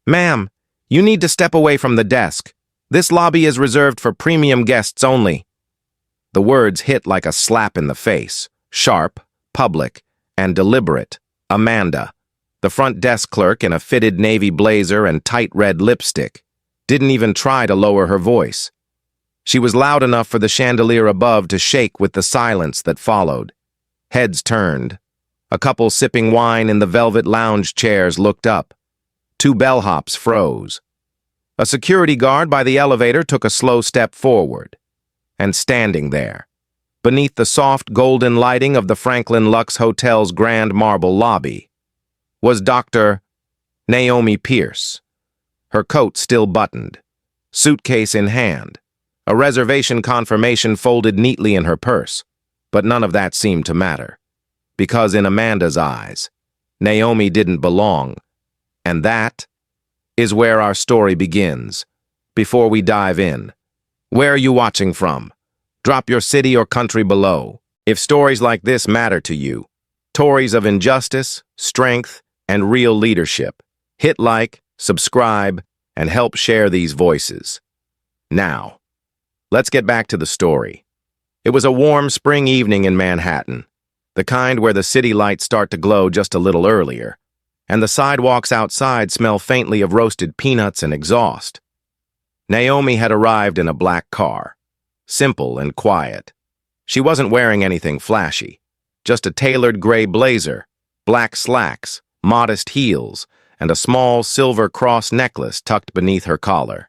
Ma'am, you need to step away from the desk. This lobby is reserved for premium guests only. The words hit like a slap in the face, sharp, public, and deliberate. Amanda, the front desk clerk in a fitted navy blazer and tight red lipstick, didn't even try to lower her voice. She was loud enough for the chandelier above to shake with the silence that followed. Heads turned. A couple sipping wine in the velvet lounge chairs looked up. Two bellhops froze. A security guard by the elevator took a slow step forward. And standing there, beneath the soft golden lighting of the Franklin Lux Hotel's grand marble lobby, was Dr. Naomi Pierce, her coat still buttoned, suitcase in hand, a reservation confirmation folded neatly in her purse. But none of that seemed to matter, because in Amanda's eyes, Naomi didn't belong, and that is where our story begins. Before we dive in, where are you watching from? Drop your city or country below. If stories like this matter to you, stories of injustice, strength, and real leadership, hit like, subscribe, and help share these voices. Now, let's get back to the story. It was a warm spring evening in Manhattan, the kind where the city lights start to glow just a little earlier, and the sidewalks outside smell faintly of roasted peanuts and exhaust. Naomi had arrived in a black car, simple and quiet. She wasn't wearing anything flashy, just a tailored gray blazer, black slacks, modest heels, and a small silver cross necklace tucked beneath her collar.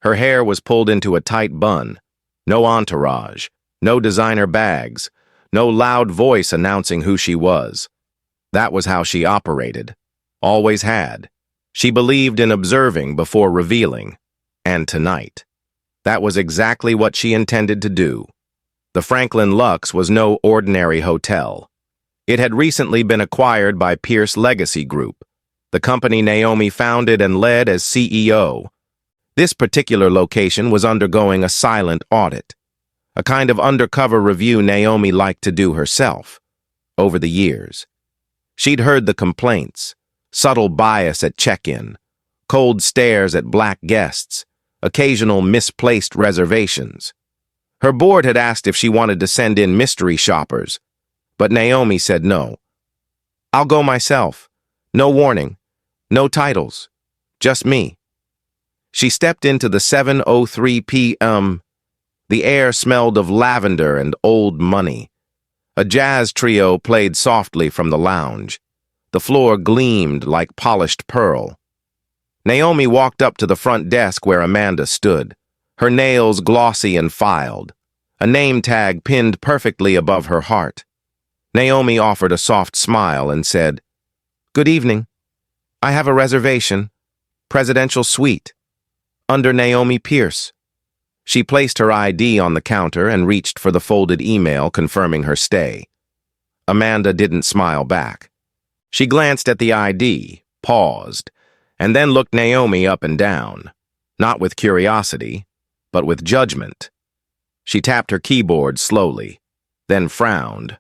Her hair was pulled into a tight bun, no entourage, no designer bags, no loud voice announcing who she was. That was how she operated, always had. She believed in observing before revealing, and tonight, that was exactly what she intended to do. The Franklin Lux was no ordinary hotel. It had recently been acquired by Pierce Legacy Group, the company Naomi founded and led as CEO. This particular location was undergoing a silent audit, a kind of undercover review Naomi liked to do herself. Over the years, she'd heard the complaints, subtle bias at check-in, cold stares at black guests, occasional misplaced reservations. Her board had asked if she wanted to send in mystery shoppers, but Naomi said no. I'll go myself. No warning. No titles. Just me. She stepped into the 7:03 p.m. The air smelled of lavender and old money. A jazz trio played softly from the lounge. The floor gleamed like polished pearl. Naomi walked up to the front desk where Amanda stood, her nails glossy and filed, a name tag pinned perfectly above her heart. Naomi offered a soft smile and said, "Good evening. I have a reservation, presidential suite, under Naomi Pierce." She placed her ID on the counter and reached for the folded email confirming her stay. Amanda didn't smile back. She glanced at the ID, paused, and then looked Naomi up and down, not with curiosity, but with judgment. She tapped her keyboard slowly, then frowned.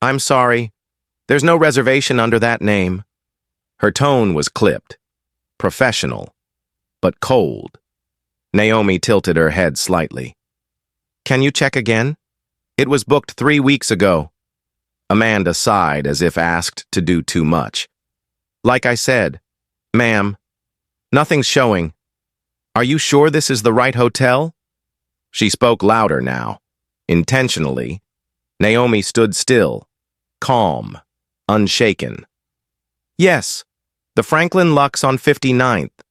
"I'm sorry. There's no reservation under that name." Her tone was clipped, professional, but cold. Naomi tilted her head slightly. "Can you check again? It was booked 3 weeks ago." Amanda sighed as if asked to do too much. "Like I said, ma'am, nothing's showing. Are you sure this is the right hotel?" She spoke louder now, intentionally. Naomi stood still, calm, unshaken. "Yes, the Franklin Lux on 59th.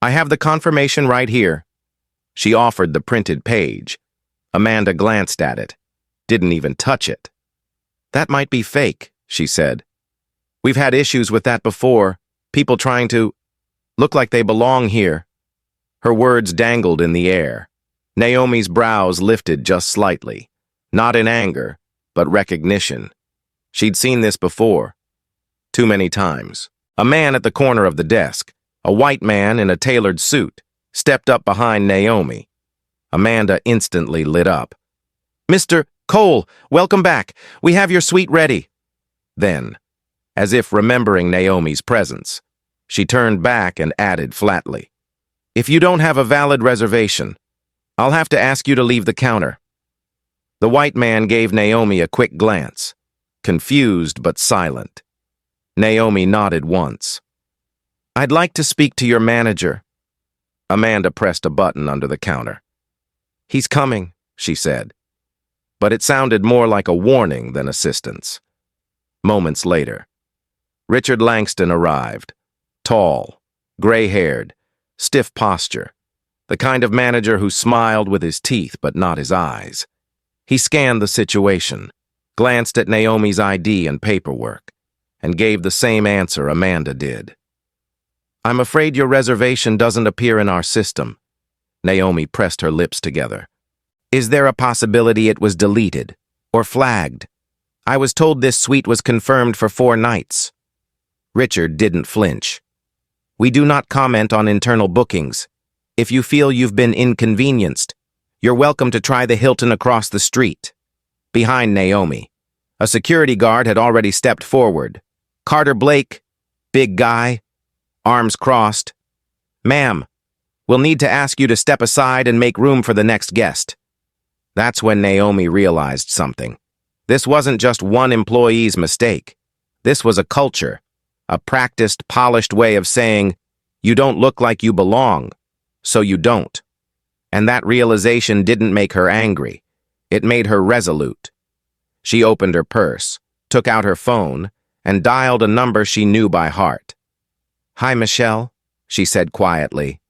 I have the confirmation right here." She offered the printed page. Amanda glanced at it, didn't even touch it. "That might be fake," she said. "We've had issues with that before, people trying to look like they belong here." Her words dangled in the air. Naomi's brows lifted just slightly, not in anger, but recognition. She'd seen this before, too many times. A man at the corner of the desk, a white man in a tailored suit, stepped up behind Naomi. Amanda instantly lit up. "Mr. Cole, welcome back. We have your suite ready." Then, as if remembering Naomi's presence, She turned back and added flatly, "If you don't have a valid reservation, I'll have to ask you to leave the counter." The white man gave Naomi a quick glance, confused but silent. Naomi nodded once. "I'd like to speak to your manager." Amanda pressed a button under the counter. "He's coming," she said, but it sounded more like a warning than assistance. Moments later, Richard Langston arrived, tall, gray-haired, stiff posture, the kind of manager who smiled with his teeth but not his eyes. He scanned the situation, glanced at Naomi's ID and paperwork, and gave the same answer Amanda did. "I'm afraid your reservation doesn't appear in our system." Naomi pressed her lips together. "Is there a possibility it was deleted or flagged? I was told this suite was confirmed for 4 nights. Richard didn't flinch. "We do not comment on internal bookings. If you feel you've been inconvenienced, you're welcome to try the Hilton across the street." Behind Naomi, a security guard had already stepped forward. Carter Blake, big guy, arms crossed. "Ma'am, we'll need to ask you to step aside and make room for the next guest." That's when Naomi realized something. This wasn't just one employee's mistake. This was a culture, a practiced, polished way of saying, "You don't look like you belong, so you don't." And that realization didn't make her angry. It made her resolute. She opened her purse, took out her phone, and dialed a number she knew by heart. "Hi, Michelle," she said quietly.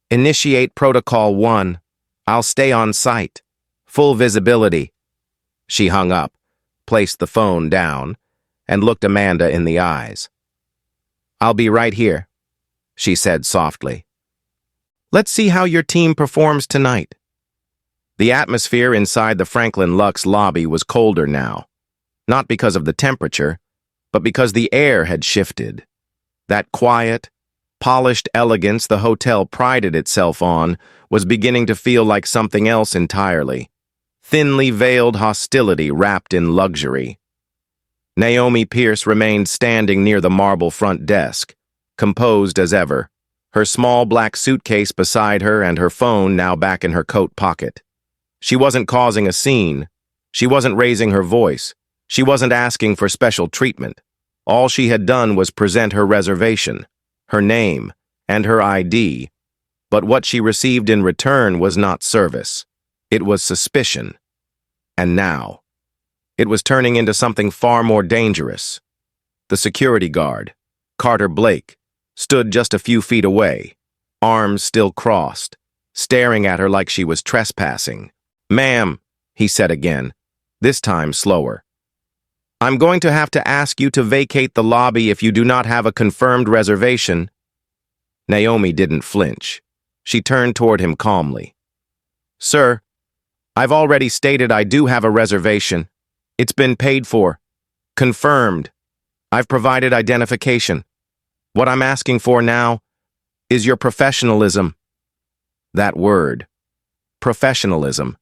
"Initiate Protocol 1. I'll stay on site. Full visibility." She hung up, placed the phone down, and looked Amanda in the eyes. "I'll be right here," she said softly. "Let's see how your team performs tonight." The atmosphere inside the Franklin Luxe lobby was colder now, not because of the temperature, but because the air had shifted. That quiet, polished elegance the hotel prided itself on was beginning to feel like something else entirely. Thinly veiled hostility wrapped in luxury. Naomi Pierce remained standing near the marble front desk, composed as ever, her small black suitcase beside her and her phone now back in her coat pocket. She wasn't causing a scene. She wasn't raising her voice. She wasn't asking for special treatment. All she had done was present her reservation, her name, and her ID. But what she received in return was not service. It was suspicion. And now, it was turning into something far more dangerous. The security guard, Carter Blake, stood just a few feet away, arms still crossed, staring at her like she was trespassing. "Ma'am," he said again, this time slower. "I'm going to have to ask you to vacate the lobby if you do not have a confirmed reservation." Naomi didn't flinch. She turned toward him calmly. "Sir, I've already stated I do have a reservation. It's been paid for. Confirmed. I've provided identification. What I'm asking for now is your professionalism." That word, professionalism,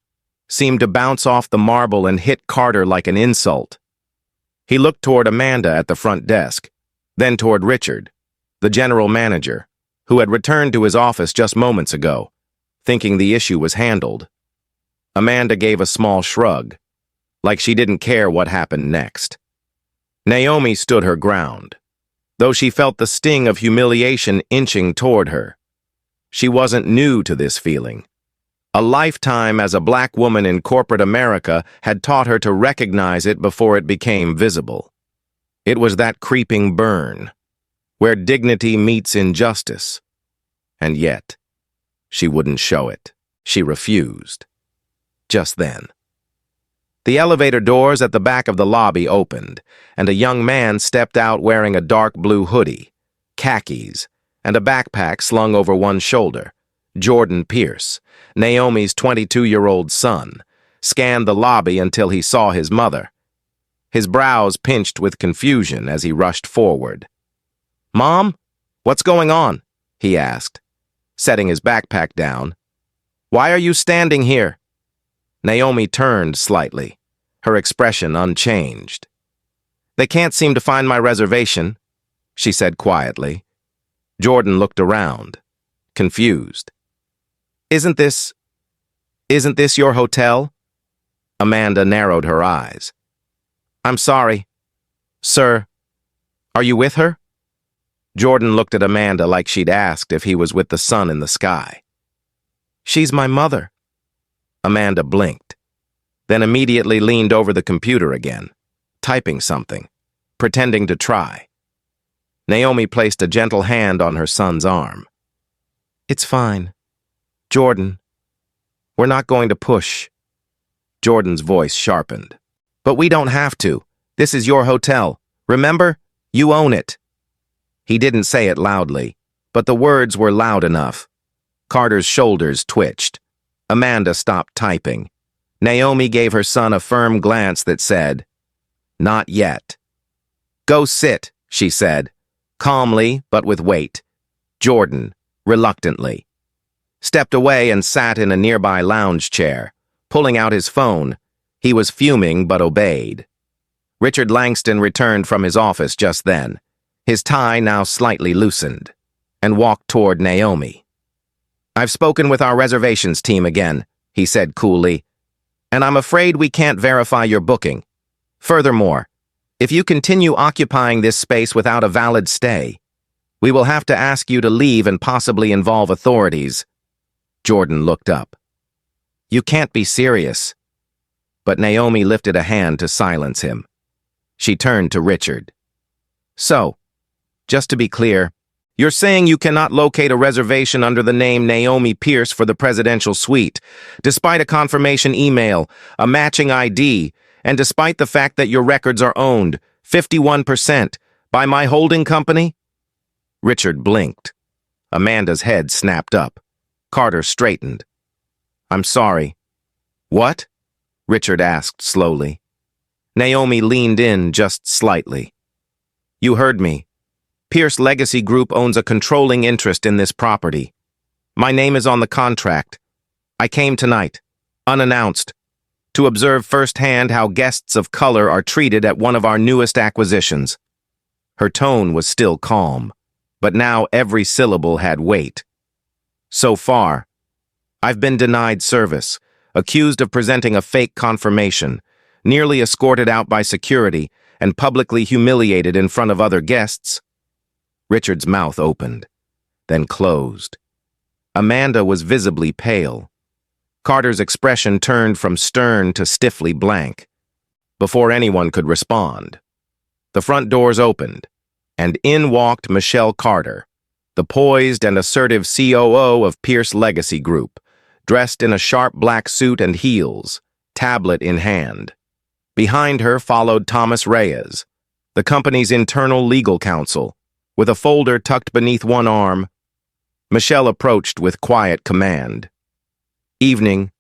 seemed to bounce off the marble and hit Carter like an insult. He looked toward Amanda at the front desk, then toward Richard, the general manager, who had returned to his office just moments ago, thinking the issue was handled. Amanda gave a small shrug, like she didn't care what happened next. Naomi stood her ground, though she felt the sting of humiliation inching toward her. She wasn't new to this feeling. A lifetime as a black woman in corporate America had taught her to recognize it before it became visible. It was that creeping burn, where dignity meets injustice. And yet, she wouldn't show it. She refused. Just then, the elevator doors at the back of the lobby opened, and a young man stepped out wearing a dark blue hoodie, khakis, and a backpack slung over one shoulder. Jordan Pierce, Naomi's 22-year-old son, scanned the lobby until he saw his mother. His brows pinched with confusion as he rushed forward. "Mom, what's going on?" he asked, setting his backpack down. "Why are you standing here?" Naomi turned slightly, her expression unchanged. "They can't seem to find my reservation," she said quietly. Jordan looked around, confused. Isn't this your hotel? Amanda narrowed her eyes. I'm sorry. Sir, are you with her? Jordan looked at Amanda like she'd asked if he was with the sun in the sky. She's my mother. Amanda blinked, then immediately leaned over the computer again, typing something, pretending to try. Naomi placed a gentle hand on her son's arm. It's fine. Jordan, we're not going to push. Jordan's voice sharpened. But we don't have to. This is your hotel. Remember? You own it. He didn't say it loudly, but the words were loud enough. Carter's shoulders twitched. Amanda stopped typing. Naomi gave her son a firm glance that said, Not yet. Go sit, she said, calmly but with weight. Jordan, reluctantly, stepped away and sat in a nearby lounge chair, pulling out his phone. He was fuming but obeyed. Richard Langston returned from his office just then, his tie now slightly loosened, and walked toward Naomi. I've spoken with our reservations team again, he said coolly, and I'm afraid we can't verify your booking. Furthermore, if you continue occupying this space without a valid stay, we will have to ask you to leave and possibly involve authorities. Jordan looked up. You can't be serious. But Naomi lifted a hand to silence him. She turned to Richard. So, just to be clear, you're saying you cannot locate a reservation under the name Naomi Pierce for the presidential suite, despite a confirmation email, a matching ID, and despite the fact that your records are owned, 51%, by my holding company? Richard blinked. Amanda's head snapped up. Carter straightened. I'm sorry. What? Richard asked slowly. Naomi leaned in just slightly. You heard me. Pierce Legacy Group owns a controlling interest in this property. My name is on the contract. I came tonight, unannounced, to observe firsthand how guests of color are treated at one of our newest acquisitions. Her tone was still calm, but now every syllable had weight. So far, I've been denied service, accused of presenting a fake confirmation, nearly escorted out by security, and publicly humiliated in front of other guests. Richard's mouth opened, then closed. Amanda was visibly pale. Carter's expression turned from stern to stiffly blank. Before anyone could respond, the front doors opened, and in walked Michelle Carter, the poised and assertive COO of Pierce Legacy Group, dressed in a sharp black suit and heels, tablet in hand. Behind her followed Thomas Reyes, the company's internal legal counsel, with a folder tucked beneath one arm. Michelle approached with quiet command. Evening,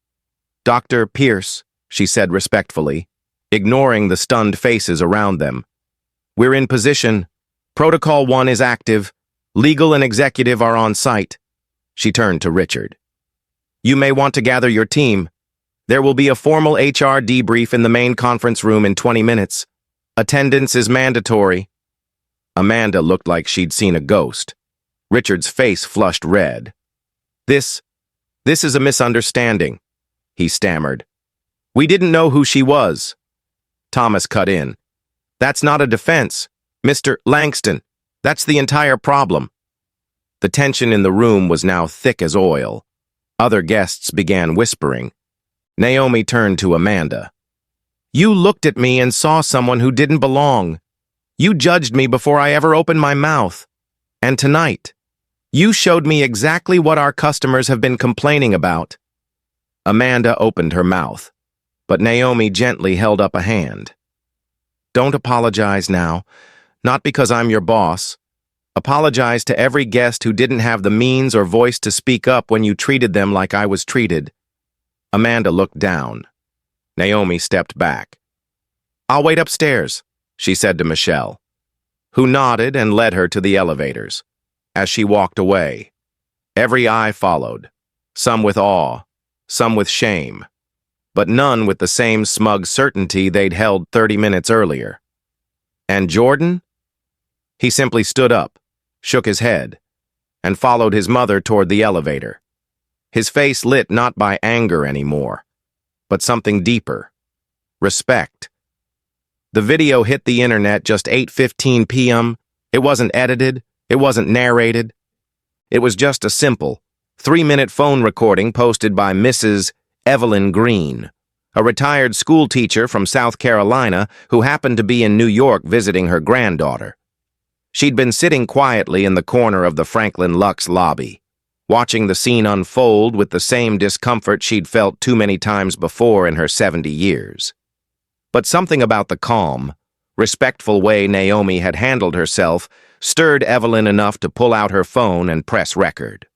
Dr. Pierce, she said respectfully, ignoring the stunned faces around them. We're in position. Protocol 1 is active. Legal and executive are on site. She turned to Richard. You may want to gather your team. There will be a formal HR debrief in the main conference room in 20 minutes. Attendance is mandatory. Amanda looked like she'd seen a ghost. Richard's face flushed red. This is a misunderstanding, he stammered. We didn't know who she was. Thomas cut in. That's not a defense, Mr. Langston. That's the entire problem. The tension in the room was now thick as oil. Other guests began whispering. Naomi turned to Amanda. You looked at me and saw someone who didn't belong. You judged me before I ever opened my mouth. And tonight, you showed me exactly what our customers have been complaining about. Amanda opened her mouth, but Naomi gently held up a hand. Don't apologize now, not because I'm your boss. Apologize to every guest who didn't have the means or voice to speak up when you treated them like I was treated. Amanda looked down. Naomi stepped back. I'll wait upstairs, she said to Michelle, who nodded and led her to the elevators. As she walked away, every eye followed, some with awe, some with shame, but none with the same smug certainty they'd held 30 minutes earlier. And Jordan? He simply stood up, shook his head, and followed his mother toward the elevator. His face lit not by anger anymore, but something deeper: respect. The video hit the internet just 8:15 p.m. It wasn't edited, it wasn't narrated. It was just a simple, 3-minute phone recording posted by Mrs. Evelyn Green, a retired school teacher from South Carolina who happened to be in New York visiting her granddaughter. She'd been sitting quietly in the corner of the Franklin Lux lobby, watching the scene unfold with the same discomfort she'd felt too many times before in her 70 years. But something about the calm, respectful way Naomi had handled herself stirred Evelyn enough to pull out her phone and press record.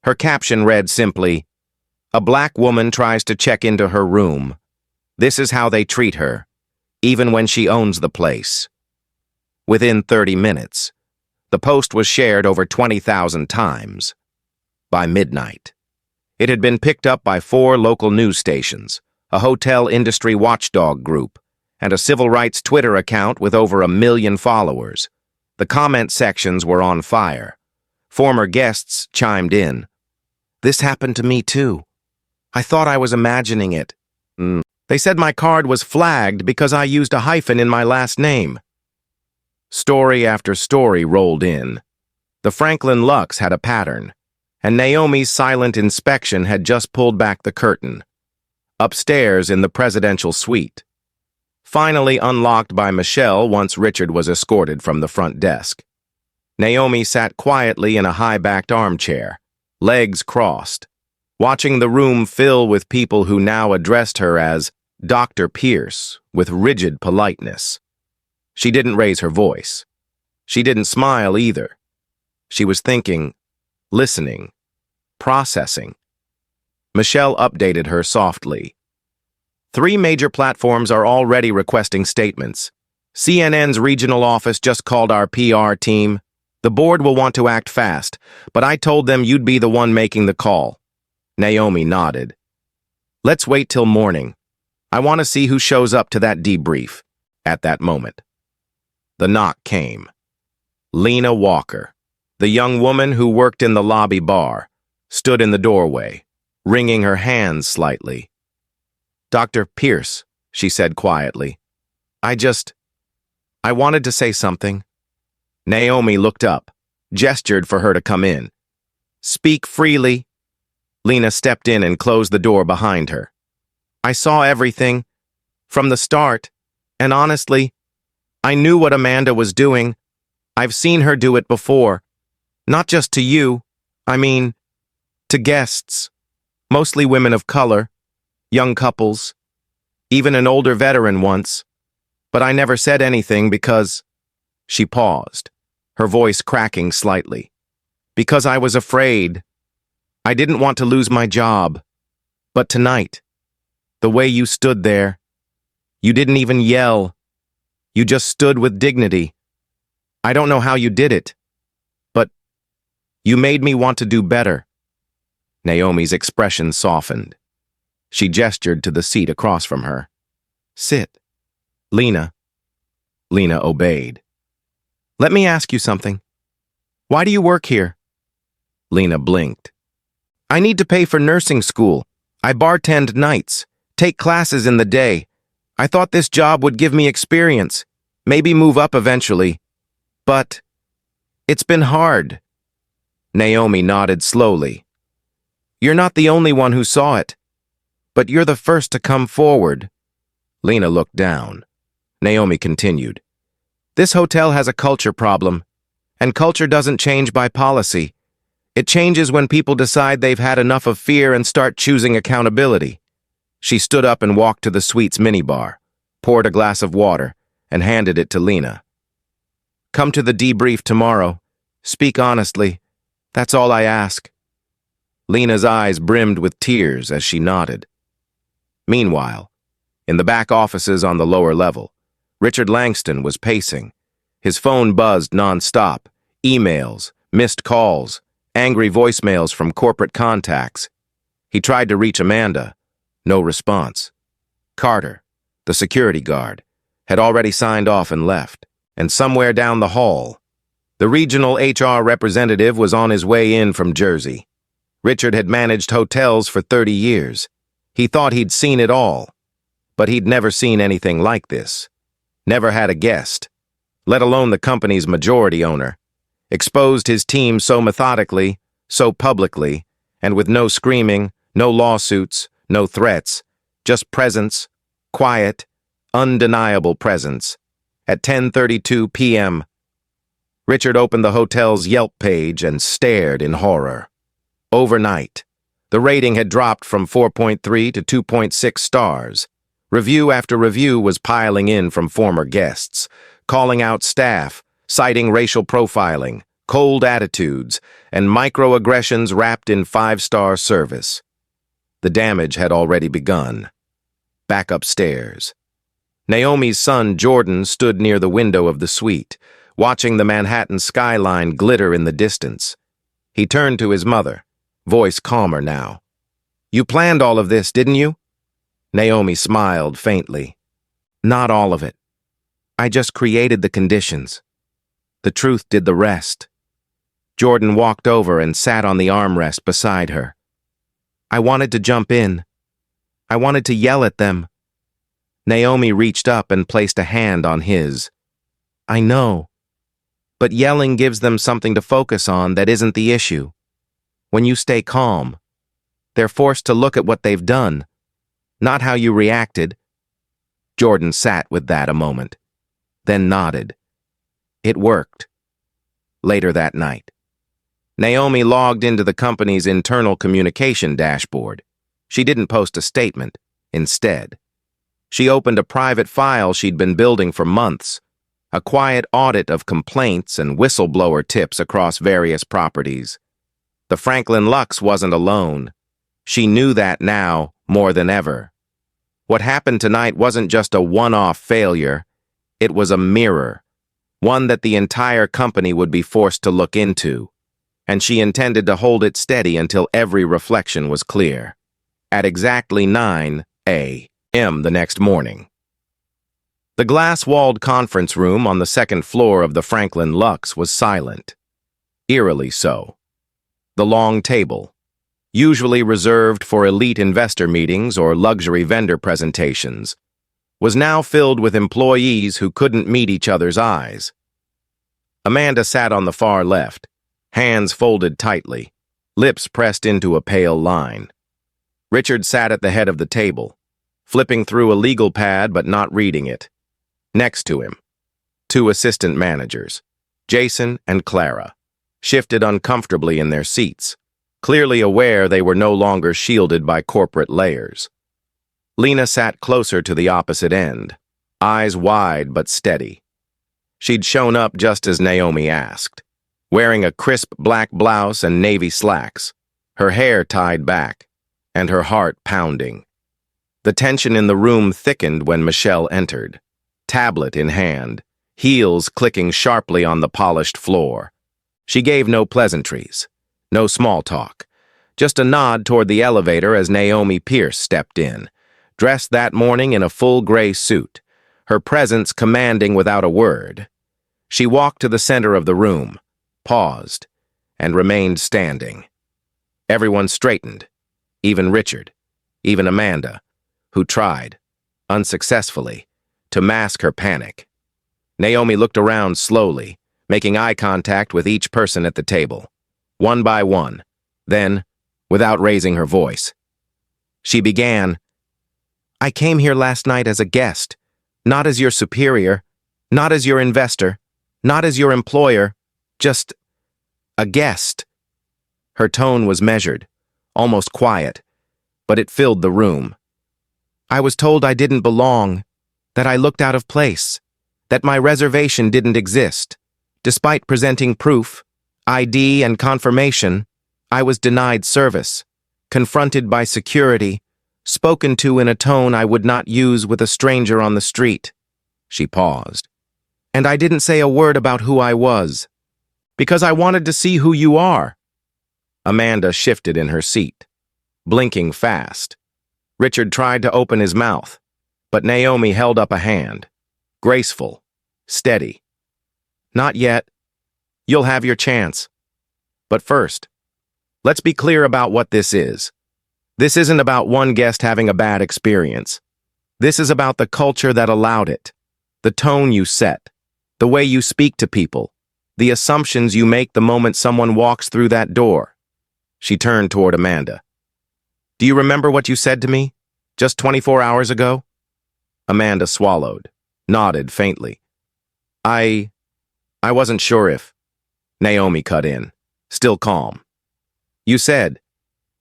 Her caption read simply, "A black woman tries to check into her room. This is how they treat her, even when she owns the place." Within 30 minutes, the post was shared over 20,000 times. By midnight, it had been picked up by 4 local news stations, a hotel industry watchdog group, and a civil rights Twitter account with over 1 million followers. The comment sections were on fire. Former guests chimed in. "This happened to me too. I thought I was imagining it. They said my card was flagged because I used a hyphen in my last name." Story after story rolled in. The Franklin Lux had a pattern, and Naomi's silent inspection had just pulled back the curtain. Upstairs in the presidential suite, finally unlocked by Michelle once Richard was escorted from the front desk, Naomi sat quietly in a high-backed armchair, legs crossed, watching the room fill with people who now addressed her as Dr. Pierce with rigid politeness. She didn't raise her voice. She didn't smile either. She was thinking, listening, processing. Michelle updated her softly. 3 major platforms are already requesting statements. CNN's regional office just called our PR team. The board will want to act fast, but I told them you'd be the one making the call. Naomi nodded. "Let's wait till morning. I want to see who shows up to that debrief." At that moment, the knock came. Lena Walker, the young woman who worked in the lobby bar, stood in the doorway, wringing her hands slightly. "Dr. Pierce," she said quietly, I wanted to say something." Naomi looked up, gestured for her to come in. "Speak freely." Lena stepped in and closed the door behind her. "I saw everything, from the start, and honestly, I knew what Amanda was doing. I've seen her do it before. Not just to you, I mean, to guests, mostly women of color, young couples, even an older veteran once. But I never said anything because..." She paused, her voice cracking slightly. "Because I was afraid. I didn't want to lose my job. But tonight, the way you stood there, you didn't even yell. You just stood with dignity. I don't know how you did it, but you made me want to do better." Naomi's expression softened. She gestured to the seat across from her. "Sit." "Lena." Lena obeyed. "Let me ask you something. Why do you work here?" Lena blinked. "I need to pay for nursing school. I bartend nights, take classes in the day. I thought this job would give me experience, maybe move up eventually. But it's been hard." Naomi nodded slowly. "You're not the only one who saw it, but you're the first to come forward." Lena looked down. Naomi continued. "This hotel has a culture problem, and culture doesn't change by policy. It changes when people decide they've had enough of fear and start choosing accountability." She stood up and walked to the suite's minibar, poured a glass of water, and handed it to Lena. "Come to the debrief tomorrow. Speak honestly. That's all I ask." Lena's eyes brimmed with tears as she nodded. Meanwhile, in the back offices on the lower level, Richard Langston was pacing. His phone buzzed nonstop, emails, missed calls, angry voicemails from corporate contacts. He tried to reach Amanda. No response. Carter, the security guard, had already signed off and left, and somewhere down the hall, The regional HR representative was on his way in from Jersey. Richard had managed hotels for 30 years. He thought he'd seen it all, but he'd never seen anything like this. Never had a guest, let alone the company's majority owner. Exposed his team so methodically, so publicly, and with no screaming, no lawsuits, no threats, just presence, quiet, undeniable presence. At 10:32 p.m., Richard opened the hotel's Yelp page and stared in horror. Overnight, the rating had dropped from 4.3 to 2.6 stars. Review after review was piling in from former guests, calling out staff, citing racial profiling, cold attitudes, and microaggressions wrapped in five-star service. The damage had already begun. Back upstairs. Naomi's son, Jordan, stood near the window of the suite, watching the Manhattan skyline glitter in the distance. He turned to his mother, voice calmer now. "You planned all of this, didn't you?" Naomi smiled faintly. "Not all of it. I just created the conditions. The truth did the rest." Jordan walked over and sat on the armrest beside her. "I wanted to jump in. I wanted to yell at them." Naomi reached up and placed a hand on his. "I know. But yelling gives them something to focus on that isn't the issue. When you stay calm, they're forced to look at what they've done, not how you reacted." Jordan sat with that a moment, then nodded. It worked. Later that night, Naomi logged into the company's internal communication dashboard. She didn't post a statement. Instead, she opened a private file she'd been building for months, a quiet audit of complaints and whistleblower tips across various properties. The Franklin Lux wasn't alone. She knew that now more than ever. What happened tonight wasn't just a one-off failure. It was a mirror, one that the entire company would be forced to look into, and she intended to hold it steady until every reflection was clear. At exactly 9 a.m. the next morning, the glass-walled conference room on the second floor of the Franklin Lux was silent, eerily so. The long table, usually reserved for elite investor meetings or luxury vendor presentations, was now filled with employees who couldn't meet each other's eyes. Amanda sat on the far left, hands folded tightly, lips pressed into a pale line. Richard sat at the head of the table, flipping through a legal pad but not reading it. Next to him, two assistant managers, Jason and Clara, shifted uncomfortably in their seats, clearly aware they were no longer shielded by corporate layers. Lena sat closer to the opposite end, eyes wide but steady. She'd shown up just as Naomi asked, wearing a crisp black blouse and navy slacks, her hair tied back, and her heart pounding. The tension in the room thickened when Michelle entered, tablet in hand, heels clicking sharply on the polished floor. She gave no pleasantries, no small talk, just a nod toward the elevator as Naomi Pierce stepped in, dressed that morning in a full gray suit, her presence commanding without a word. She walked to the center of the room, paused, and remained standing. Everyone straightened, even Richard, even Amanda, who tried, unsuccessfully, to mask her panic. Naomi looked around slowly, making eye contact with each person at the table, one by one. Then, without raising her voice, she began, "I came here last night as a guest, not as your superior, not as your investor, not as your employer, just a guest." Her tone was measured, almost quiet, but it filled the room. "I was told I didn't belong, that I looked out of place, that my reservation didn't exist. Despite presenting proof, ID, and confirmation, I was denied service, confronted by security, spoken to in a tone I would not use with a stranger on the street." She paused. "And I didn't say a word about who I was, because I wanted to see who you are." Amanda shifted in her seat, blinking fast. Richard tried to open his mouth, but Naomi held up a hand, graceful, steady. "Not yet. You'll have your chance. But first, let's be clear about what this is. This isn't about one guest having a bad experience. This is about the culture that allowed it, the tone you set, the way you speak to people, the assumptions you make the moment someone walks through that door. She turned toward Amanda. Do you remember what you said to me just 24 hours ago? Amanda swallowed, nodded faintly. I wasn't sure if. Naomi cut in, still calm. You said,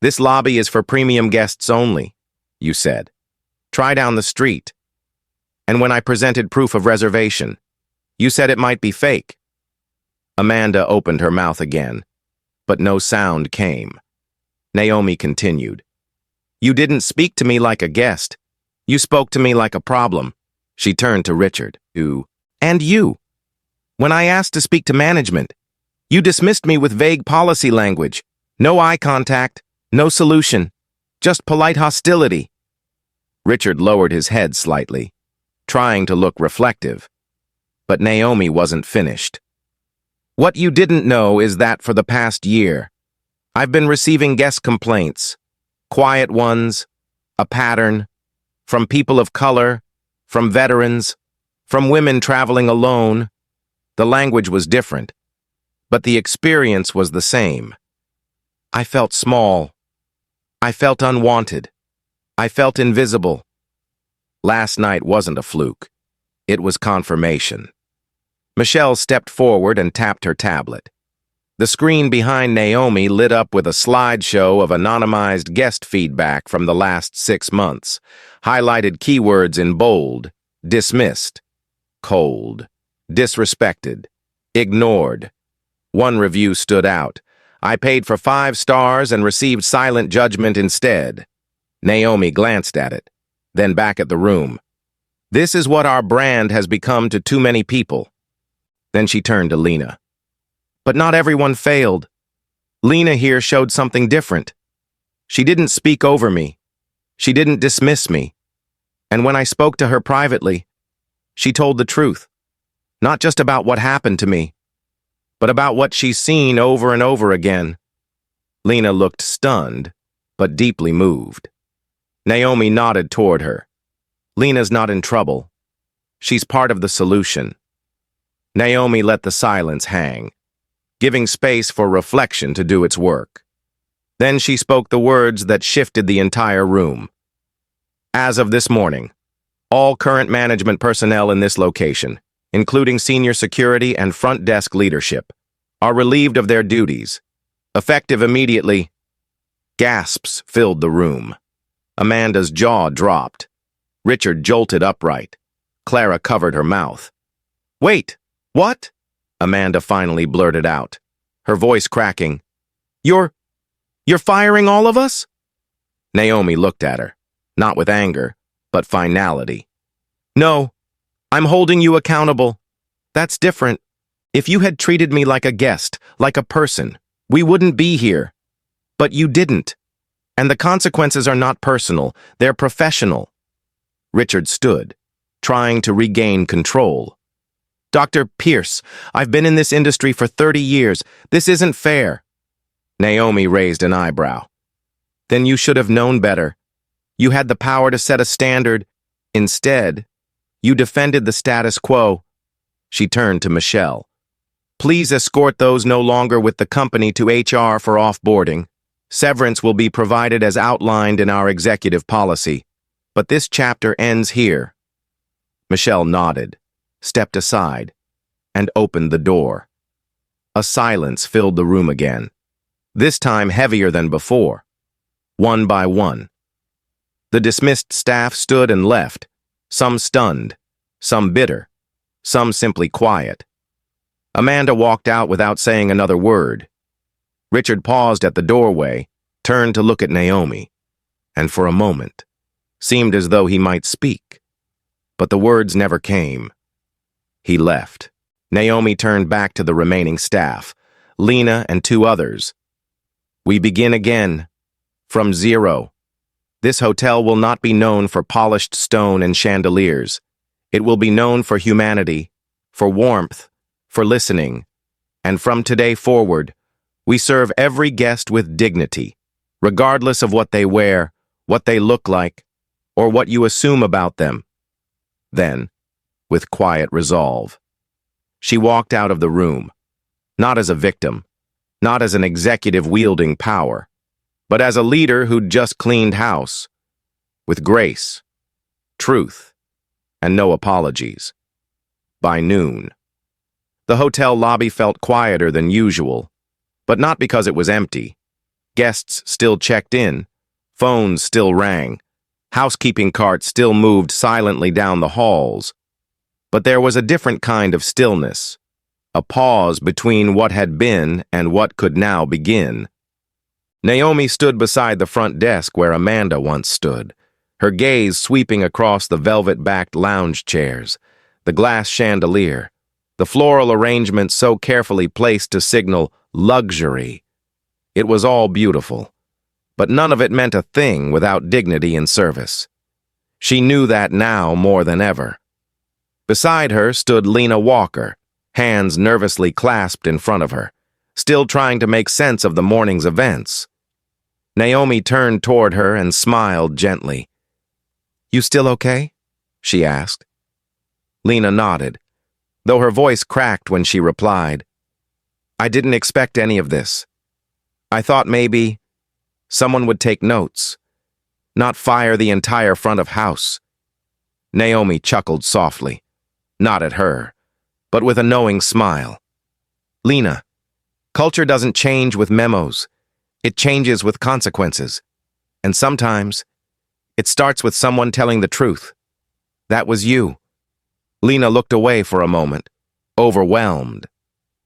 this lobby is for premium guests only, you said. Try down the street. And when I presented proof of reservation, you said it might be fake. Amanda opened her mouth again, but no sound came. Naomi continued. You didn't speak to me like a guest. You spoke to me like a problem. She turned to Richard, and you. When I asked to speak to management, you dismissed me with vague policy language. No eye contact, no solution, just polite hostility. Richard lowered his head slightly, trying to look reflective. But Naomi wasn't finished. What you didn't know is that for the past year, I've been receiving guest complaints, quiet ones, a pattern, from people of color, from veterans, from women traveling alone. The language was different, but the experience was the same. I felt small. I felt unwanted. I felt invisible. Last night wasn't a fluke. It was confirmation. Michelle stepped forward and tapped her tablet. The screen behind Naomi lit up with a slideshow of anonymized guest feedback from the last 6 months, highlighted keywords in bold: dismissed, cold, disrespected, ignored. One review stood out. I paid for 5 stars and received silent judgment instead. Naomi glanced at it, then back at the room. This is what our brand has become to too many people. Then she turned to Lena. But not everyone failed. Lena here showed something different. She didn't speak over me. She didn't dismiss me. And when I spoke to her privately, she told the truth. Not just about what happened to me, but about what she's seen over and over again. Lena looked stunned, but deeply moved. Naomi nodded toward her. Lena's not in trouble. She's part of the solution. Naomi let the silence hang, giving space for reflection to do its work. Then she spoke the words that shifted the entire room. As of this morning, all current management personnel in this location, including senior security and front desk leadership, are relieved of their duties. Effective immediately. Gasps filled the room. Amanda's jaw dropped. Richard jolted upright. Clara covered her mouth. Wait, what? Amanda finally blurted out, her voice cracking. You're firing all of us? Naomi looked at her, not with anger, but finality. No, I'm holding you accountable. That's different. If you had treated me like a guest, like a person, we wouldn't be here. But you didn't. And the consequences are not personal, they're professional. Richard stood, trying to regain control. Dr. Pierce, I've been in this industry for 30 years. This isn't fair. Naomi raised an eyebrow. Then you should have known better. You had the power to set a standard. Instead, you defended the status quo. She turned to Michelle. Please escort those no longer with the company to HR for offboarding. Severance will be provided as outlined in our executive policy. But this chapter ends here. Michelle nodded, stepped aside, and opened the door. A silence filled the room again, this time heavier than before. One by one, the dismissed staff stood and left, some stunned, some bitter, some simply quiet. Amanda walked out without saying another word. Richard paused at the doorway, turned to look at Naomi, and for a moment, seemed as though he might speak. But the words never came. He left. Naomi turned back to the remaining staff, Lena and 2 others. We begin again, from zero. This hotel will not be known for polished stone and chandeliers. It will be known for humanity, for warmth, for listening, And from today forward, we serve every guest with dignity, regardless of what they wear, what they look like, or what you assume about them. Then, with quiet resolve, she walked out of the room, not as a victim, not as an executive wielding power, but as a leader who'd just cleaned house, with grace, truth, and no apologies. By noon, the hotel lobby felt quieter than usual, but not because it was empty. Guests still checked in, phones still rang, housekeeping carts still moved silently down the halls. But there was a different kind of stillness, a pause between what had been and what could now begin. Naomi stood beside the front desk where Amanda once stood, her gaze sweeping across the velvet-backed lounge chairs, the glass chandelier, the floral arrangement so carefully placed to signal luxury. It was all beautiful, but none of it meant a thing without dignity and service. She knew that now more than ever. Beside her stood Lena Walker, hands nervously clasped in front of her, still trying to make sense of the morning's events. Naomi turned toward her and smiled gently. "You still okay?" she asked. Lena nodded, though her voice cracked when she replied, "I didn't expect any of this. I thought maybe someone would take notes, not fire the entire front of house." Naomi chuckled softly, not at her, but with a knowing smile. "Lena, culture doesn't change with memos. It changes with consequences. And sometimes, it starts with someone telling the truth. That was you." Lena looked away for a moment, overwhelmed.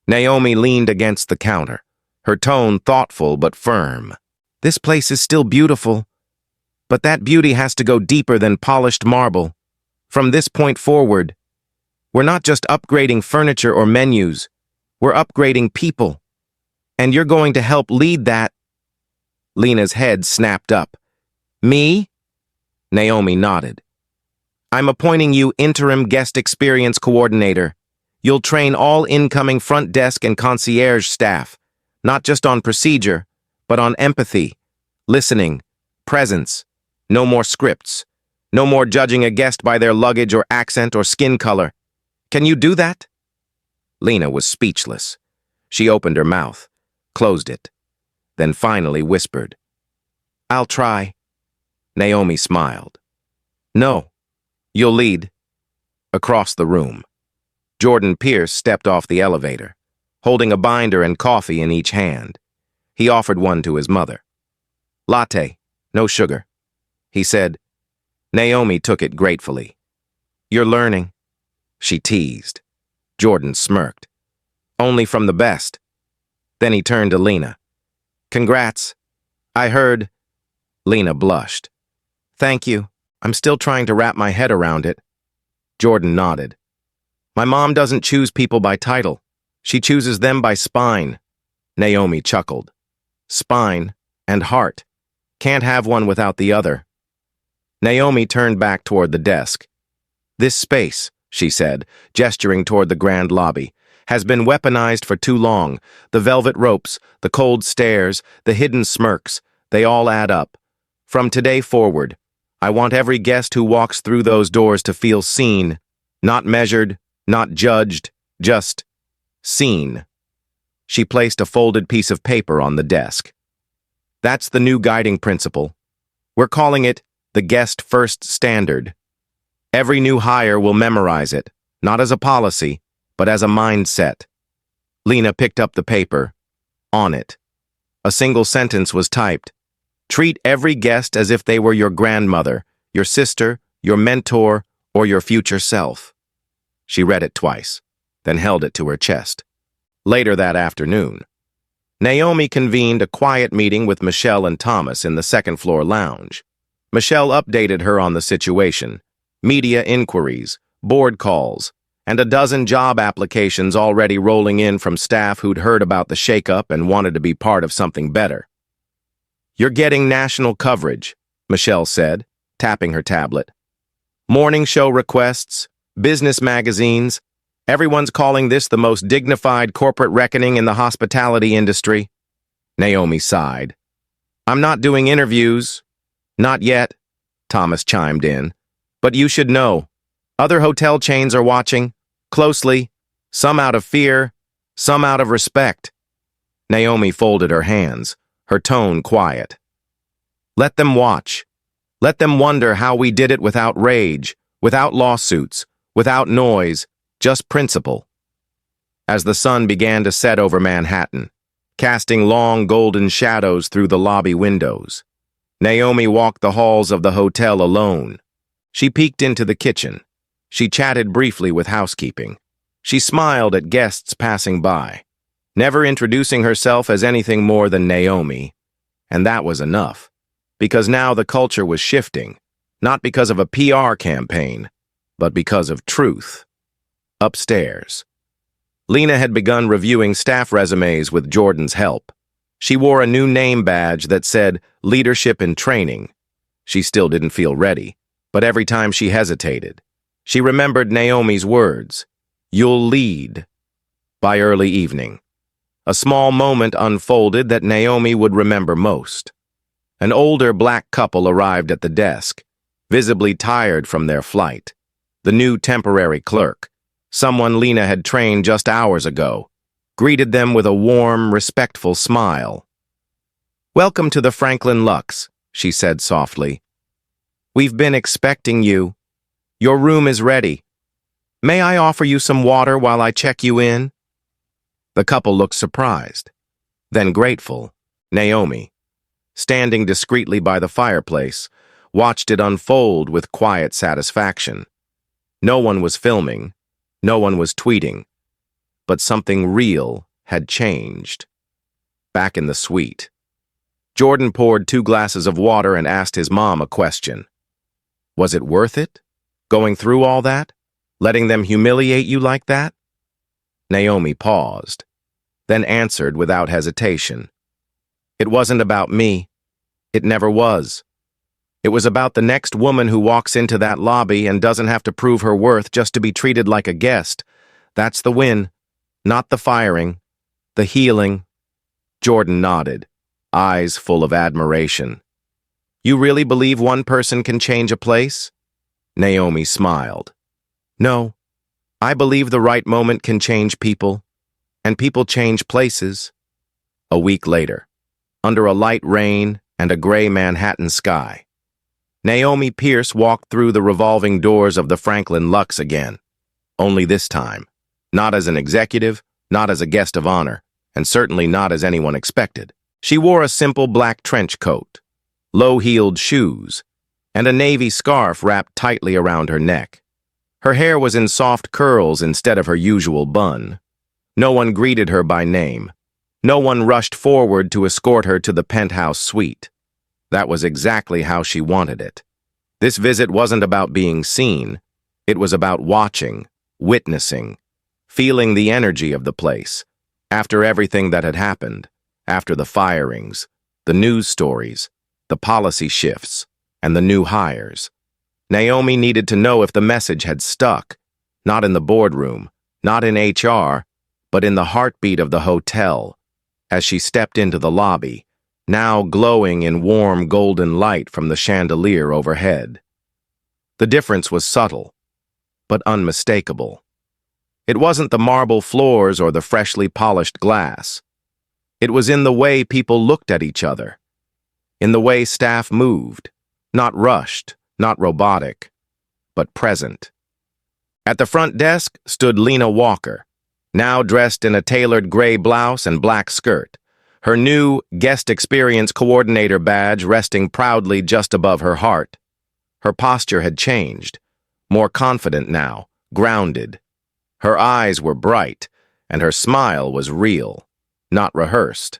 Naomi leaned against the counter, her tone thoughtful but firm. "This place is still beautiful, but that beauty has to go deeper than polished marble. From this point forward, we're not just upgrading furniture or menus, we're upgrading people. And you're going to help lead that." Lena's head snapped up. "Me?" Naomi nodded. "I'm appointing you interim guest experience coordinator. You'll train all incoming front desk and concierge staff, not just on procedure, but on empathy, listening, presence. No more scripts. No more judging a guest by their luggage or accent or skin color. Can you do that?" Lena was speechless. She opened her mouth, closed it, then finally whispered, "I'll try." Naomi smiled. "No, you'll lead." Across the room, Jordan Pierce stepped off the elevator, holding a binder and coffee in each hand. He offered one to his mother. "Latte, no sugar," he said. Naomi took it gratefully. "You're learning," she teased. Jordan smirked. "Only from the best." Then he turned to Lena. "Congrats. I heard—" Lena blushed. "Thank you. I'm still trying to wrap my head around it." Jordan nodded. "My mom doesn't choose people by title. She chooses them by spine." Naomi chuckled. "Spine and heart. Can't have one without the other." Naomi turned back toward the desk. "This space," she said, gesturing toward the grand lobby, "has been weaponized for too long. The velvet ropes, the cold stares, the hidden smirks, they all add up. From today forward, I want every guest who walks through those doors to feel seen, not measured, not judged, just seen." She placed a folded piece of paper on the desk. "That's the new guiding principle. We're calling it the Guest First Standard. Every new hire will memorize it, not as a policy, but as a mindset." Lena picked up the paper. On it, a single sentence was typed. "Treat every guest as if they were your grandmother, your sister, your mentor, or your future self." She read it twice, then held it to her chest. Later that afternoon, Naomi convened a quiet meeting with Michelle and Thomas in the second-floor lounge. Michelle updated her on the situation, media inquiries, board calls, and a dozen job applications already rolling in from staff who'd heard about the shakeup and wanted to be part of something better. "You're getting national coverage," Michelle said, tapping her tablet. "Morning show requests, business magazines, Everyone's calling this the most dignified corporate reckoning in the hospitality industry. Naomi sighed. I'm not doing interviews. Not yet, Thomas chimed in. But you should know. Other hotel chains are watching, closely, some out of fear, some out of respect. Naomi folded her hands, her tone quiet. Let them watch. Let them wonder how we did it without rage, without lawsuits, without noise, just principle. As the sun began to set over Manhattan, casting long golden shadows through the lobby windows, Naomi walked the halls of the hotel alone. She peeked into the kitchen. She chatted briefly with housekeeping. She smiled at guests passing by, never introducing herself as anything more than Naomi. And that was enough, because now the culture was shifting, not because of a PR campaign, but because of truth. Upstairs, Lena had begun reviewing staff resumes with Jordan's help. She wore a new name badge that said Leadership and Training. She still didn't feel ready, but every time she hesitated, she remembered Naomi's words, "You'll lead." By early evening, a small moment unfolded that Naomi would remember most. An older black couple arrived at the desk, visibly tired from their flight. The new temporary clerk, someone Lena had trained just hours ago, greeted them with a warm, respectful smile. "Welcome to the Franklin Lux," she said softly. "We've been expecting you. Your room is ready. May I offer you some water while I check you in?" The couple looked surprised, then grateful. Naomi, standing discreetly by the fireplace, watched it unfold with quiet satisfaction. No one was filming. No one was tweeting, but something real had changed. Back in the suite, Jordan poured 2 glasses of water and asked his mom a question. Was it worth it? Going through all that? Letting them humiliate you like that? Naomi paused, then answered without hesitation. It wasn't about me. It never was. It was about the next woman who walks into that lobby and doesn't have to prove her worth just to be treated like a guest. That's the win, not the firing, the healing. Jordan nodded, eyes full of admiration. You really believe one person can change a place? Naomi smiled. No, I believe the right moment can change people, and people change places. A week later, under a light rain and a gray Manhattan sky, Naomi Pierce walked through the revolving doors of the Franklin Lux again. Only this time, not as an executive, not as a guest of honor, and certainly not as anyone expected. She wore a simple black trench coat, low-heeled shoes, and a navy scarf wrapped tightly around her neck. Her hair was in soft curls instead of her usual bun. No one greeted her by name. No one rushed forward to escort her to the penthouse suite. That was exactly how she wanted it. This visit wasn't about being seen. It was about watching, witnessing, feeling the energy of the place. After everything that had happened, after the firings, the news stories, the policy shifts, and the new hires, Naomi needed to know if the message had stuck, not in the boardroom, not in HR, but in the heartbeat of the hotel. As she stepped into the lobby, now glowing in warm golden light from the chandelier overhead. The difference was subtle, but unmistakable. It wasn't the marble floors or the freshly polished glass. It was in the way people looked at each other, in the way staff moved, not rushed, not robotic, but present. At the front desk stood Lena Walker, now dressed in a tailored gray blouse and black skirt, her new guest experience coordinator badge resting proudly just above her heart. Her posture had changed, more confident now, grounded. Her eyes were bright, and her smile was real, not rehearsed.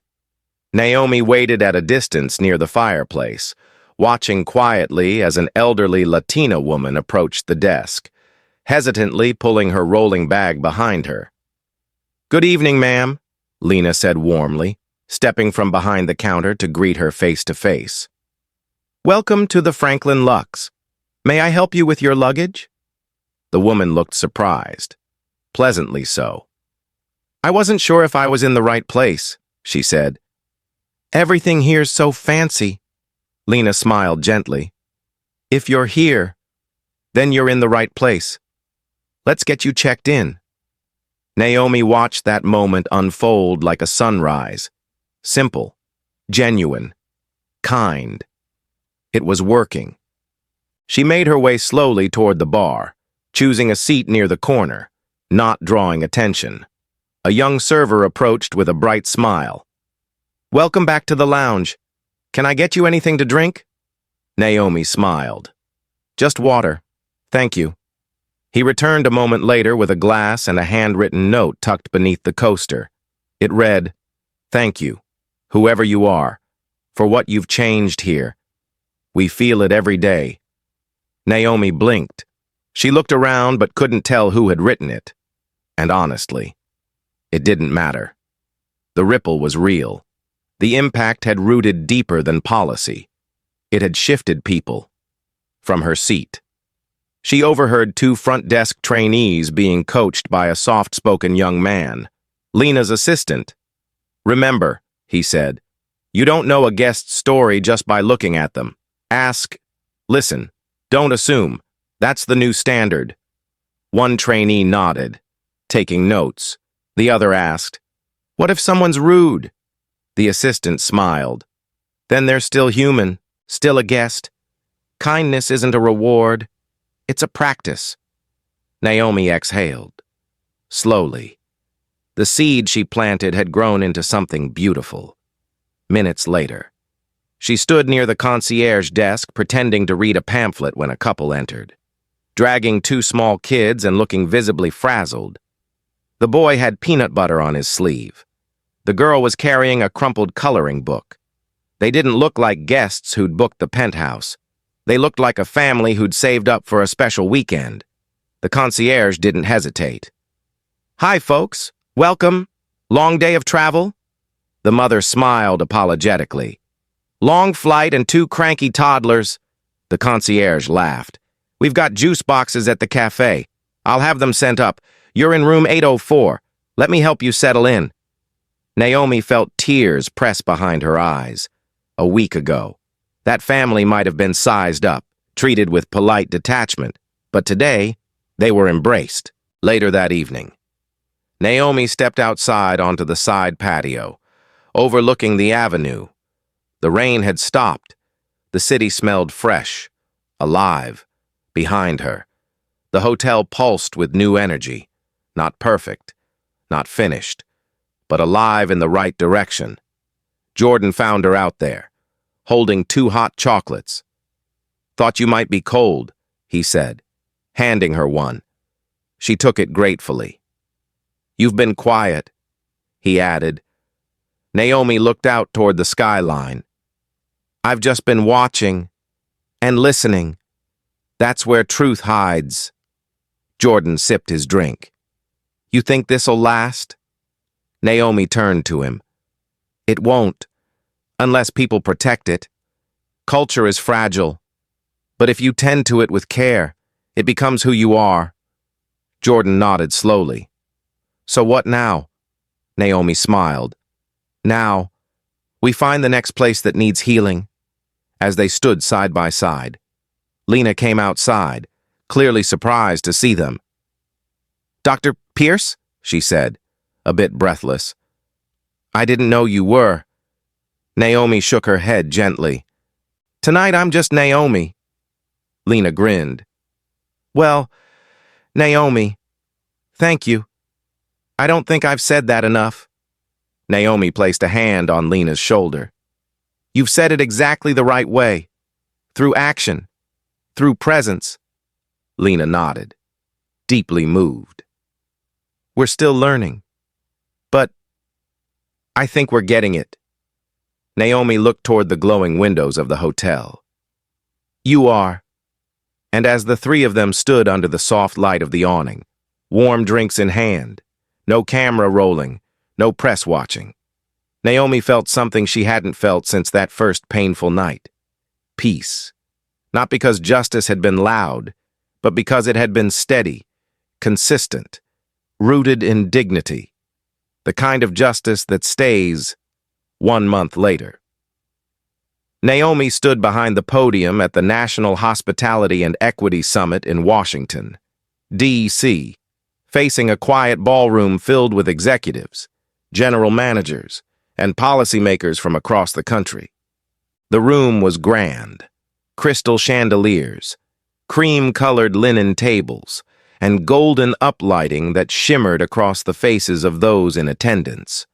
Naomi waited at a distance near the fireplace, watching quietly as an elderly Latina woman approached the desk, hesitantly pulling her rolling bag behind her. "Good evening, ma'am," Lena said warmly, stepping from behind the counter to greet her face to face. "Welcome to the Franklin Lux. May I help you with your luggage?" The woman looked surprised. pleasantly so. "I wasn't sure if I was in the right place," she said. "Everything here's so fancy." Lena smiled gently. "If you're here, then you're in the right place. Let's get you checked in." Naomi watched that moment unfold like a sunrise. Simple, genuine, kind. It was working. She made her way slowly toward the bar, choosing a seat near the corner, not drawing attention. A young server approached with a bright smile. "Welcome back to the lounge. Can I get you anything to drink?" Naomi smiled. "Just water. Thank you." He returned a moment later with a glass and a handwritten note tucked beneath the coaster. It read, "Thank you, whoever you are, for what you've changed here. We feel it every day." Naomi blinked. She looked around but couldn't tell who had written it. And honestly, it didn't matter. The ripple was real. The impact had rooted deeper than policy. It had shifted people. From her seat, she overheard two front desk trainees being coached by a soft-spoken young man, Lena's assistant. "Remember," he said, "you don't know a guest's story just by looking at them. Ask, listen, don't assume. That's the new standard." One trainee nodded, taking notes. The other asked, "What if someone's rude?" The assistant smiled. "Then they're still human, still a guest. Kindness isn't a reward. It's a practice." Naomi exhaled. Slowly. The seed she planted had grown into something beautiful. Minutes later, she stood near the concierge desk pretending to read a pamphlet when a couple entered, dragging two small kids and looking visibly frazzled. The boy had peanut butter on his sleeve. The girl was carrying a crumpled coloring book. They didn't look like guests who'd booked the penthouse. They looked like a family who'd saved up for a special weekend. The concierge didn't hesitate. "Hi, folks. Welcome. Long day of travel?" The mother smiled apologetically. "Long flight and two cranky toddlers." The concierge laughed. "We've got juice boxes at the cafe. I'll have them sent up. You're in room 804. Let me help you settle in." Naomi felt tears press behind her eyes. A week ago, that family might have been sized up, treated with polite detachment, but today, they were embraced. Later that evening, Naomi stepped outside onto the side patio, overlooking the avenue. The rain had stopped. The city smelled fresh, alive. Behind her, the hotel pulsed with new energy. Not perfect, not finished, but alive in the right direction. Jordan found her out there, holding two hot chocolates. "Thought you might be cold," he said, handing her one. She took it gratefully. "You've been quiet," he added. Naomi looked out toward the skyline. "I've just been watching and listening. That's where truth hides." Jordan sipped his drink. "You think this'll last?" Naomi turned to him. "It won't, unless people protect it. Culture is fragile, but if you tend to it with care, it becomes who you are." Jordan nodded slowly. "So what now?" Naomi smiled. "Now, we find the next place that needs healing." As they stood side by side, Lena came outside, clearly surprised to see them. "Dr. Pierce?" she said, a bit breathless. "I didn't know you were." Naomi shook her head gently. "Tonight I'm just Naomi." Lena grinned. "Well, Naomi, thank you. I don't think I've said that enough." Naomi placed a hand on Lena's shoulder. "You've said it exactly the right way. Through action. Through presence." Lena nodded, deeply moved. "We're still learning. But I think we're getting it." Naomi looked toward the glowing windows of the hotel. "You are." And as the three of them stood under the soft light of the awning, warm drinks in hand, no camera rolling, no press watching, Naomi felt something she hadn't felt since that first painful night. Peace. Not because justice had been loud, but because it had been steady, consistent, rooted in dignity, the kind of justice that stays 1 month later. Naomi stood behind the podium at the National Hospitality and Equity Summit in Washington, D.C., facing a quiet ballroom filled with executives, general managers, and policymakers from across the country. The room was grand: crystal chandeliers, cream-colored linen tables, and golden uplighting that shimmered across the faces of those in attendance.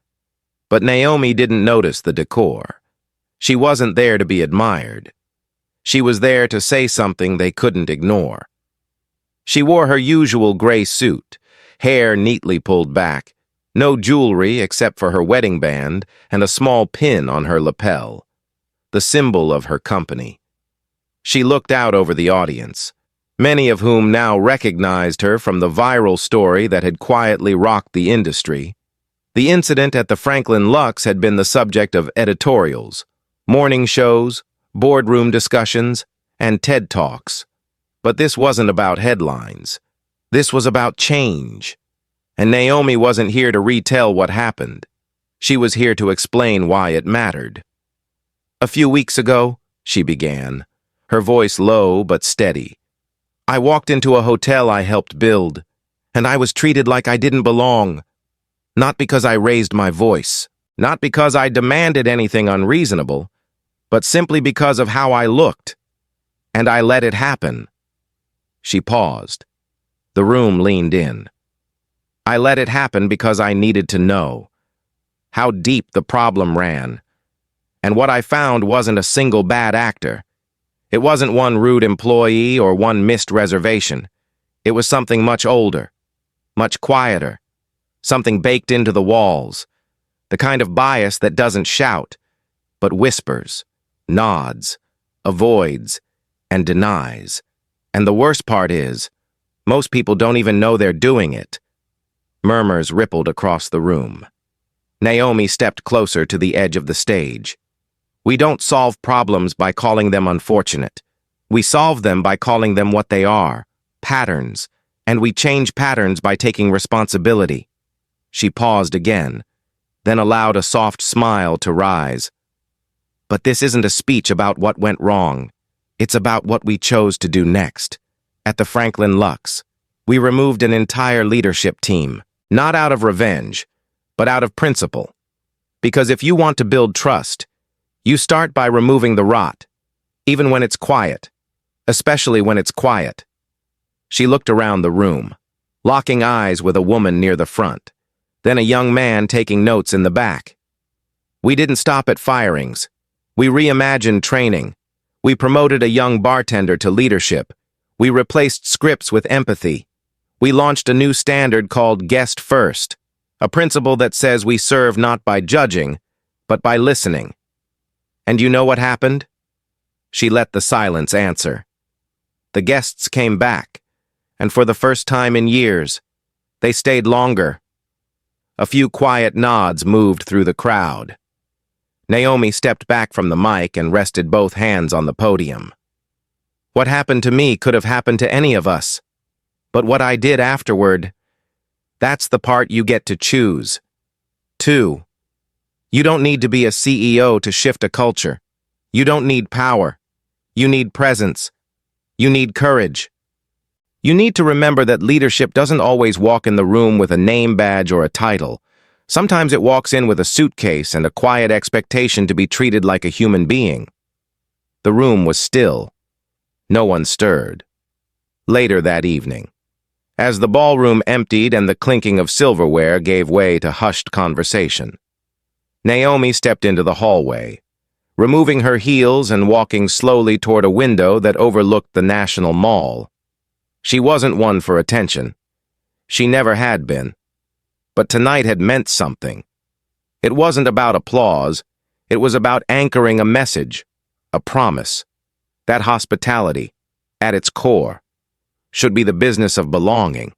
But Naomi didn't notice the decor. She wasn't there to be admired. She was there to say something they couldn't ignore. She wore her usual gray suit, hair neatly pulled back, no jewelry except for her wedding band and a small pin on her lapel, the symbol of her company. She looked out over the audience, many of whom now recognized her from the viral story that had quietly rocked the industry. The incident at the Franklin Lux had been the subject of editorials, morning shows, boardroom discussions, and TED Talks. But this wasn't about headlines. This was about change. And Naomi wasn't here to retell what happened. She was here to explain why it mattered. "A few weeks ago," she began, her voice low but steady, "I walked into a hotel I helped build, and I was treated like I didn't belong. Not because I raised my voice, not because I demanded anything unreasonable, but simply because of how I looked. And I let it happen." She paused. The room leaned in. "I let it happen because I needed to know how deep the problem ran. And what I found wasn't a single bad actor. It wasn't one rude employee or one missed reservation. It was something much older, much quieter, something baked into the walls, the kind of bias that doesn't shout, but whispers, nods, avoids, and denies. And the worst part is, most people don't even know they're doing it." Murmurs rippled across the room. Naomi stepped closer to the edge of the stage. "We don't solve problems by calling them unfortunate. We solve them by calling them what they are, patterns, and we change patterns by taking responsibility." She paused again, then allowed a soft smile to rise. "But this isn't a speech about what went wrong. It's about what we chose to do next. At the Franklin Lux, we removed an entire leadership team, not out of revenge, but out of principle. Because if you want to build trust, you start by removing the rot, even when it's quiet, especially when it's quiet." She looked around the room, locking eyes with a woman near the front, then a young man taking notes in the back. "We didn't stop at firings. We reimagined training. We promoted a young bartender to leadership. We replaced scripts with empathy. We launched a new standard called Guest First, a principle that says we serve not by judging, but by listening. And you know what happened?" She let the silence answer. "The guests came back, and for the first time in years, they stayed longer." A few quiet nods moved through the crowd. Naomi stepped back from the mic and rested both hands on the podium. "What happened to me could have happened to any of us. But what I did afterward, that's the part you get to choose. 2. You don't need to be a CEO to shift a culture. You don't need power. You need presence. You need courage. You need to remember that leadership doesn't always walk in the room with a name badge or a title. Sometimes it walks in with a suitcase and a quiet expectation to be treated like a human being." The room was still. No one stirred. Later that evening, as the ballroom emptied and the clinking of silverware gave way to hushed conversation, Naomi stepped into the hallway, removing her heels and walking slowly toward a window that overlooked the National Mall. She wasn't one for attention. She never had been. But tonight had meant something. It wasn't about applause. It was about anchoring a message, a promise. That hospitality, at its core, should be the business of belonging.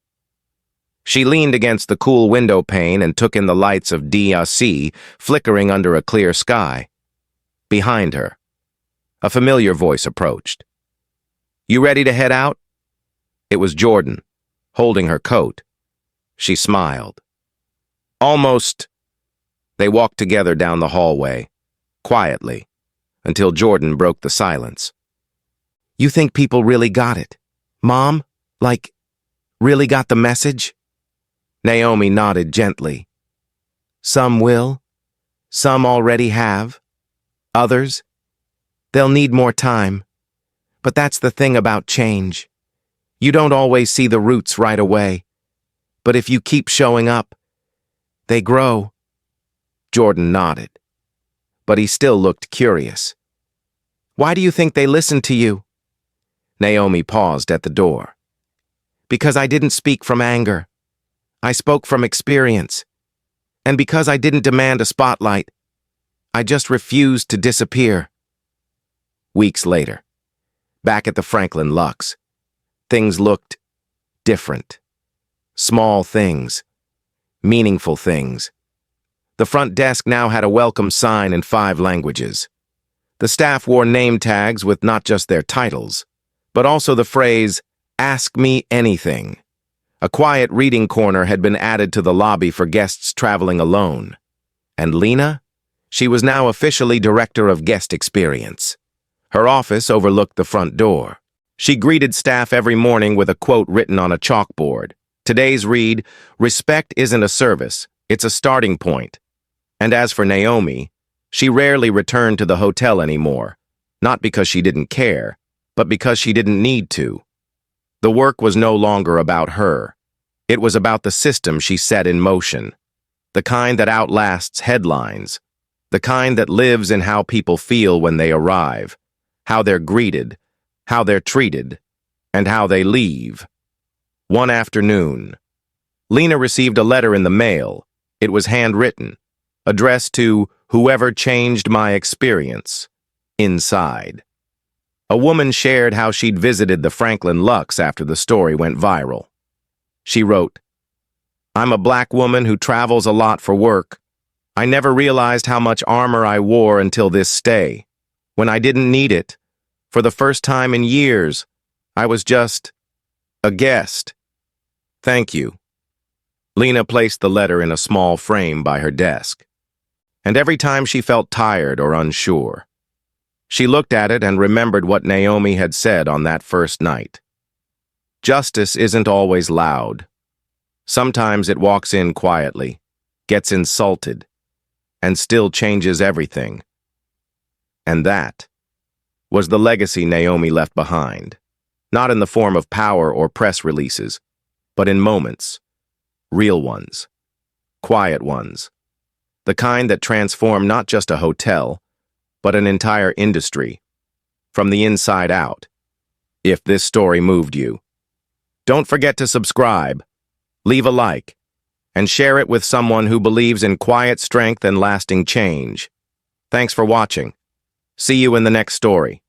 She leaned against the cool window pane and took in the lights of D.C. flickering under a clear sky. Behind her, a familiar voice approached. "You ready to head out?" It was Jordan, holding her coat. She smiled. Almost. They walked together down the hallway, quietly, until Jordan broke the silence. You think people really got it? Mom? Like, really got the message? Naomi nodded gently. Some will. Some already have. Others? They'll need more time. But that's the thing about change. You don't always see the roots right away. But if you keep showing up, they grow. Jordan nodded. But he still looked curious. Why do you think they listened to you? Naomi paused at the door. Because I didn't speak from anger. I spoke from experience. And because I didn't demand a spotlight, I just refused to disappear. Weeks later, back at the Franklin Lux, things looked different. Small things, meaningful things. The front desk now had a welcome sign in 5 languages. The staff wore name tags with not just their titles, but also the phrase, "Ask me anything." A quiet reading corner had been added to the lobby for guests traveling alone. And Lena? She was now officially Director of Guest Experience. Her office overlooked the front door. She greeted staff every morning with a quote written on a chalkboard. Today's read, "Respect isn't a service, it's a starting point." And as for Naomi, she rarely returned to the hotel anymore, not because she didn't care, but because she didn't need to. The work was no longer about her. It was about the system she set in motion, the kind that outlasts headlines, the kind that lives in how people feel when they arrive, how they're greeted, how they're treated, and how they leave. One afternoon, Lena received a letter in the mail. It was handwritten, addressed to whoever changed my experience. Inside, a woman shared how she'd visited the Franklin Lux after the story went viral. She wrote, "I'm a black woman who travels a lot for work. I never realized how much armor I wore until this stay. When I didn't need it, for the first time in years, I was just a guest. Thank you." Lena placed the letter in a small frame by her desk. And every time she felt tired or unsure, she looked at it and remembered what Naomi had said on that first night. Justice isn't always loud. Sometimes it walks in quietly, gets insulted, and still changes everything. And that was the legacy Naomi left behind, not in the form of power or press releases, but in moments, real ones, quiet ones, the kind that transform not just a hotel, but an entire industry, from the inside out. If this story moved you, don't forget to subscribe, leave a like, and share it with someone who believes in quiet strength and lasting change. Thanks for watching. See you in the next story.